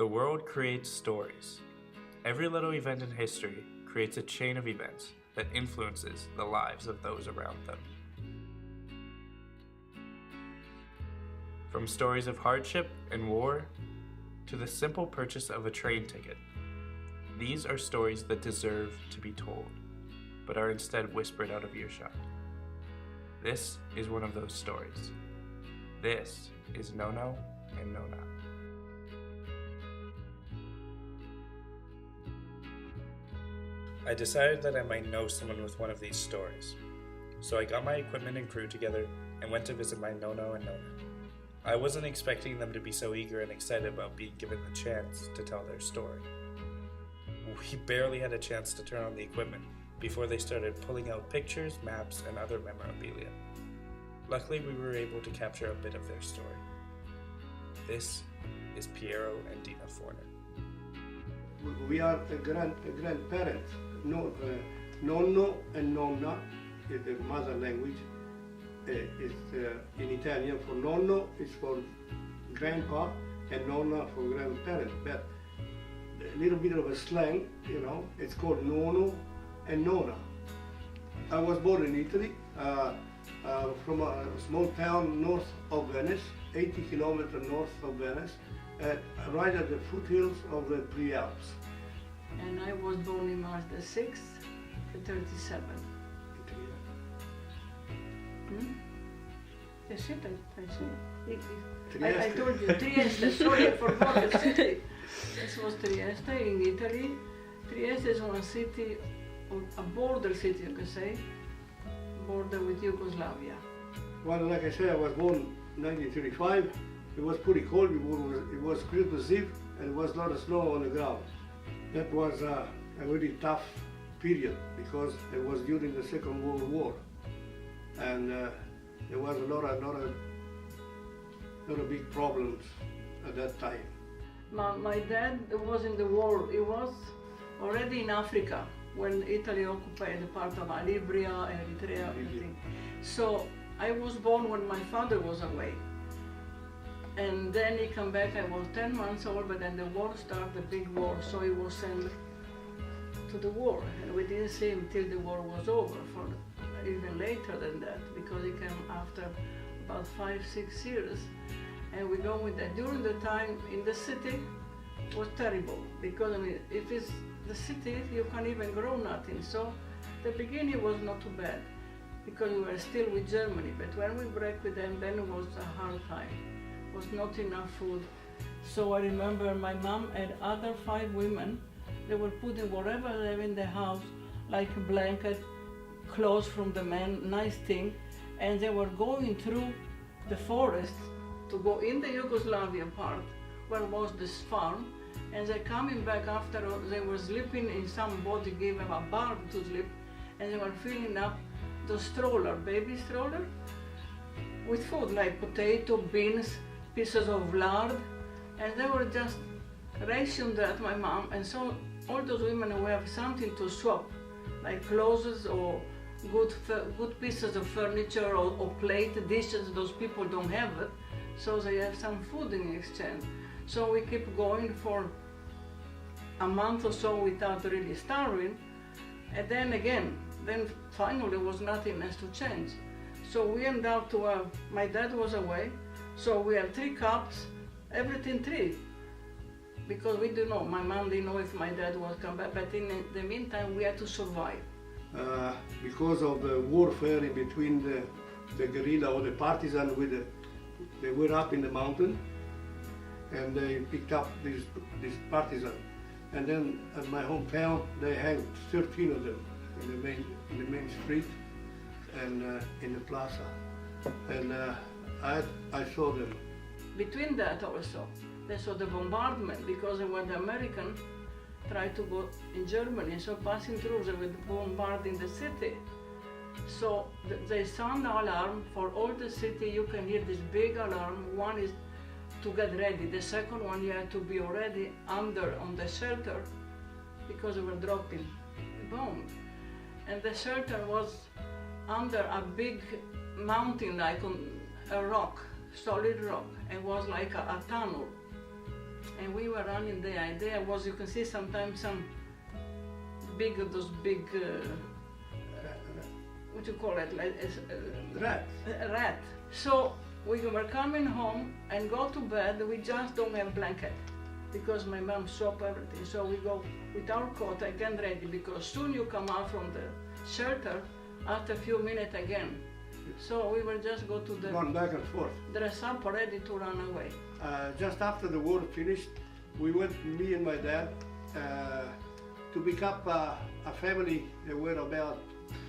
The world creates stories. Every little event in history creates a chain of events that influences the lives of those around them. From stories of hardship and war to the simple purchase of a train ticket, these are stories that deserve to be told, but are instead whispered out of earshot. This is one of those stories. This is Nonno and Nonna. I decided that I might know someone with one of these stories. So I got my equipment and crew together and went to visit my Nonno and Nonna. I wasn't expecting them to be so eager and excited about being given the chance to tell their story. We barely had a chance to turn on the equipment before they started pulling out pictures, maps, and other memorabilia. Luckily, we were able to capture a bit of their story. This is Piero and Dina Forner. We are a grandparents. Nonno and Nonna is the mother language. In Italian for nonno is for grandpa and nonna for grandparent. But a little bit of a slang, it's called nonno and nonna. I was born in Italy, from a small town north of Venice, 80 kilometers north of Venice, right at the foothills of the Prealps. And I was born in March the 6th, 37. I told you, Trieste, sorry, I forgot the city. This was Trieste in Italy. Trieste is one city, a border city, you can say, border with Yugoslavia. Well, like I said, I was born in 1935. It was pretty cold, it was Christmas Eve, and there was a lot of snow on the ground. That was a really tough period because it was during the Second World War. And there was a lot of big problems at that time. My dad was in the war. He was already in Africa when Italy occupied part of Libya and Eritrea, everything. So I was born when my father was away. And then he came back, I was 10 months old, but then the war started, the big war, so he was sent to the war. And we didn't see him till the war was over, for even later than that, because he came after about 5-6 years. And we go with that. During the time in the city, it was terrible, because if it's the city, you can't even grow nothing. So the beginning was not too bad, because we were still with Germany. But when we break with them, then it was a hard time. It was not enough food. So I remember my mom and other 5 women, they were putting whatever they have in the house, like a blanket, clothes from the men, nice thing, and they were going through the forest to go in the Yugoslavian part, where was this farm, and they coming back after they were sleeping in somebody gave them a bar to sleep, and they were filling up the stroller, baby stroller, with food like potato, beans, pieces of lard, and they were just rationed that, my mom, and so all those women will have something to swap, like clothes or good pieces of furniture or plate, dishes. Those people don't have it, so they have some food in exchange. So we keep going for a month or so without really starving, and then finally there was nothing else to change. So we ended up to my dad was away, so we had 3 cups, everything 3. Because we didn't know, my mom didn't know if my dad was coming back, but in the meantime we had to survive. Because of the warfare in between the guerrilla or the partisan, they were up in the mountain and they picked up this partisan. And then at my hometown they hanged 13 of them in the main street and in the plaza. And I saw them. Between that also, they saw the bombardment because when the Americans tried to go in Germany, so passing through, they were bombarding the city. So they sound the alarm for all the city. You can hear this big alarm. One is to get ready. The second one, you have to be already on the shelter because they were dropping bombs. And the shelter was under a big mountain, like a rock, solid rock, and was like a tunnel. and we were running there. There was, you can see sometimes some those big, what you call it, like Rat. rat. So we were coming home and go to bed. We just don't have blanket because my mom soap everything. So we go with our coat again ready, because soon you come out from the shelter after a few minutes again. So we will just go to the Run back and forth. dress up ready to run away. Just after the war finished, we went, me and my dad, to pick up a family. They were about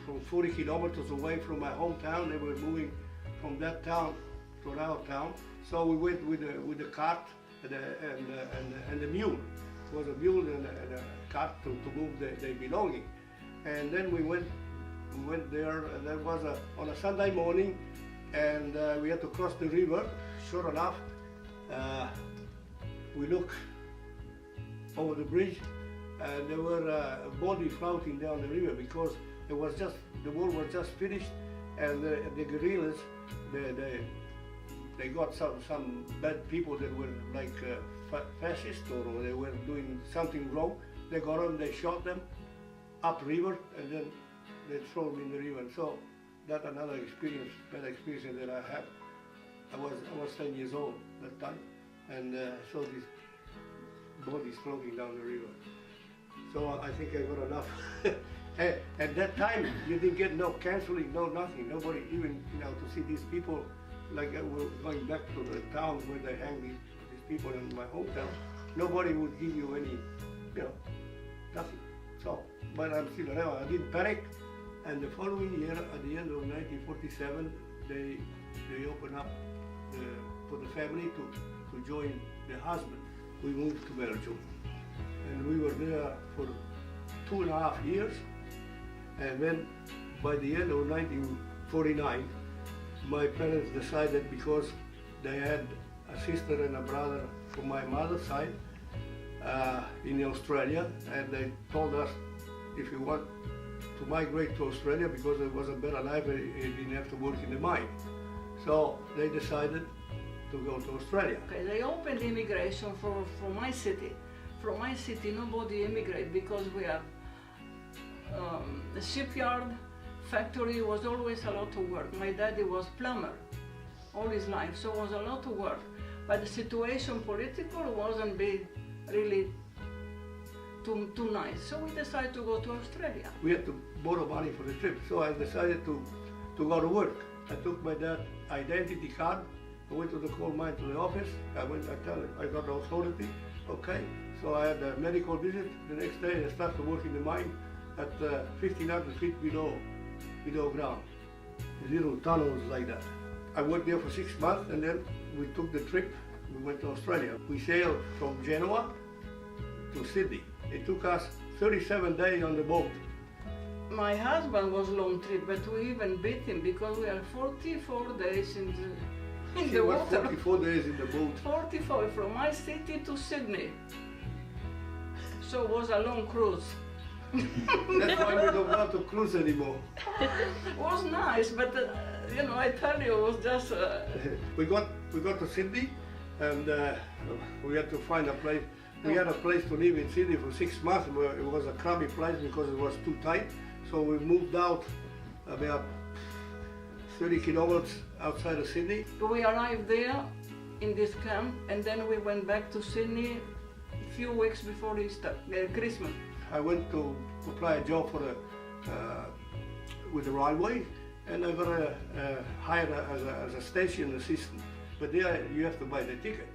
from 40 kilometers away from my hometown. They were moving from that town to our town. So we went with the cart and the mule. It was a mule and a cart to move their belonging. And then we went there, and that was on a Sunday morning, and we had to cross the river. Sure enough, we look over the bridge, and there were a body floating down the river, because it was just, the war was just finished, and the guerrillas, they got some bad people that were like fascist, or they were doing something wrong. They got them, they shot them upriver, and then they throw them in the river. So that's another experience, bad experience that I had. I was 10 years old that time, and saw these bodies floating down the river. So I think I got enough. At that time, you didn't get no counseling, no nothing. Nobody even, to see these people, like we're going back to the town where they hang these people in my hometown. Nobody would give you any, nothing. So, but I'm still around. I didn't panic. And the following year, at the end of 1947, they opened up for the family to join the husband. We moved to Belgium, and we were there for 2.5 years. And then by the end of 1949, my parents decided, because they had a sister and a brother from my mother's side in Australia, and they told us, if you want to migrate to Australia, because it was a better life, you didn't have to work in the mine. So they decided to go to Australia. Okay, they opened immigration for my city. From my city, nobody immigrated, because we are the shipyard, factory was always a lot of work. My daddy was plumber all his life, so it was a lot of work. But the situation political wasn't really too nice. So we decided to go to Australia. We had to borrow money for the trip, so I decided to go to work. I took my dad's identity card. I went to the coal mine, to the office. I tell him I got the authority. Okay, so I had a medical visit. The next day I started working in the mine at 1,500 feet below ground. Little tunnels like that. I worked there for 6 months, and then we took the trip. We went to Australia. We sailed from Genoa to Sydney. It took us 37 days on the boat. My husband was long trip, but we even beat him, because we are 44 days in the water. 44 days in the boat. 44 from my city to Sydney. So it was a long cruise. That's why we don't want to cruise anymore. It was nice, but I tell you, it was just. We got to Sydney, and we had to find a place. We had a place to live in Sydney for 6 months. It was a crummy place because it was too tight. So we moved out about 30 kilometers outside of Sydney. We arrived there in this camp, and then we went back to Sydney a few weeks before Easter, Christmas. I went to apply a job with the railway, and I got hired as a station assistant. But there you have to buy the ticket.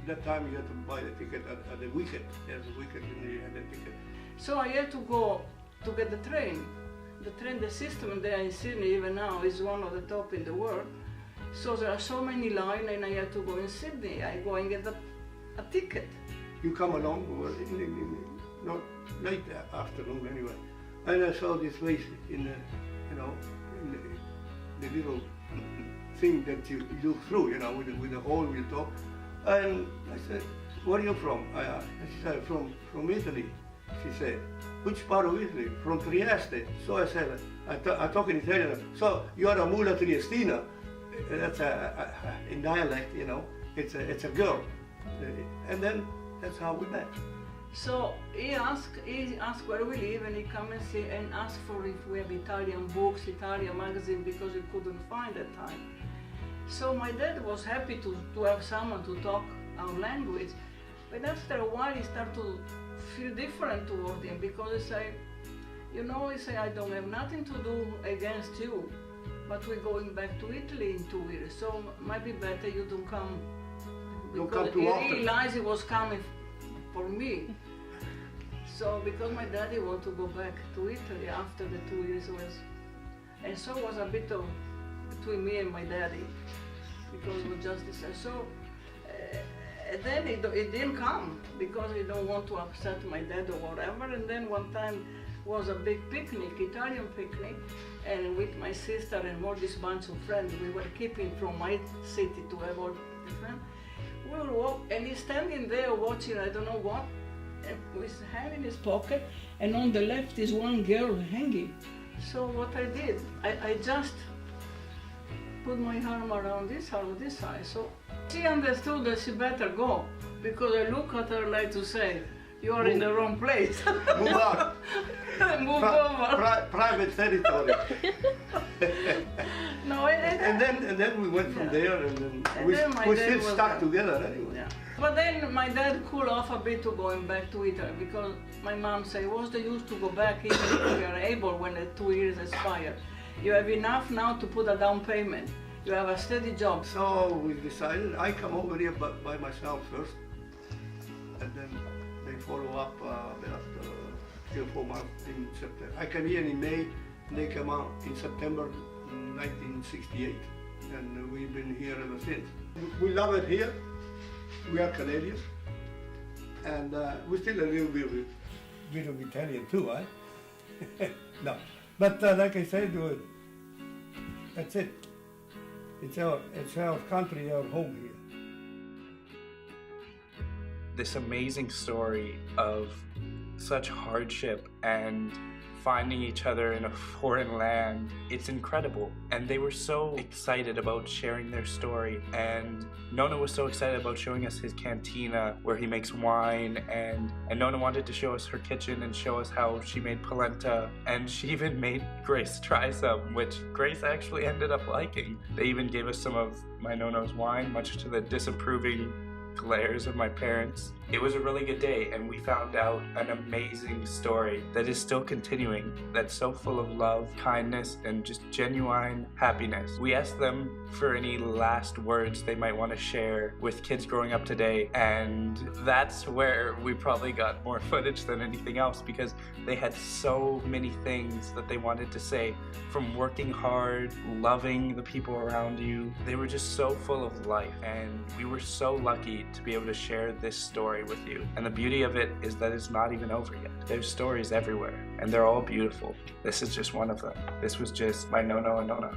That time you had to buy the ticket at the wicket. There's a wicket, and you had the ticket. So I had to go to get the train. The system there in Sydney even now is one of the top in the world. So there are so many lines, and I had to go in Sydney. I go and get a ticket. You come along, not late afternoon anyway, and I saw this place in the little thing that you look through, with the hole with the top. And I said, "Where are you from?" She said, "From Italy." She said, "Which part of Italy?" "From Trieste." So I said, I talk in Italian. "So you are a mula triestina?" That's in dialect, it's a girl. And then that's how we met. So he asked where we live, and he come and see and ask for if we have Italian books, Italian magazine, because we couldn't find at time. So my dad was happy to have someone to talk our language, but after a while he started to feel different toward him, because he say, you know, he say, I don't have nothing to do against you, but we're going back to Italy in 2 years, so might be better you don't come. Because too often. he realized he was coming for me. So because my daddy wanted to go back to Italy after the 2 years was, and so it was a bit of between me and my daddy, because it was just this. And so and then it didn't come because he don't want to upset my dad or whatever. And then one time was a big picnic, Italian picnic, and with my sister and all this bunch of friends, we were keeping from my city to have all the friends. We will walk, and he's standing there watching, I don't know what, and with his hand in his pocket, and on the left is one girl hanging. So what I did, I just put my arm around this side. So she understood that she better go, because I look at her like to say, you are in the wrong place. Move on. Move over. Private territory. No, and then we went from there, and then we still stuck together anyway. Yeah. But then my dad cooled off a bit to going back to Italy, because my mom said, what's the use to go back even if you are able when the 2 years expire? You have enough now to put a down payment. You have a steady job. So we decided, I come over here by myself first, and then they follow up after 3 or 4 months in September. I came here in May, and they come out in September 1968, and we've been here ever since. We love it here. We are Canadians, and we're still a little bit of Italian too, eh? No, but like I said, that's it. It's our country, our home here. This amazing story of such hardship and finding each other in a foreign land, it's incredible. And they were so excited about sharing their story, and Nonna was so excited about showing us his cantina where he makes wine, and Nonna wanted to show us her kitchen and show us how she made polenta, and she even made Grace try some, which Grace actually ended up liking. They even gave us some of my Nonno's wine, much to the disapproving glares of my parents. It was a really good day, and we found out an amazing story that is still continuing, that's so full of love, kindness, and just genuine happiness. We asked them for any last words they might want to share with kids growing up today, and that's where we probably got more footage than anything else, because they had so many things that they wanted to say, from working hard, loving the people around you. They were just so full of life, and we were so lucky to be able to share this story with you. And the beauty of it is that it's not even over yet. There's stories everywhere, and they're all beautiful. This is just one of them. This was just my Nonno and Nonna.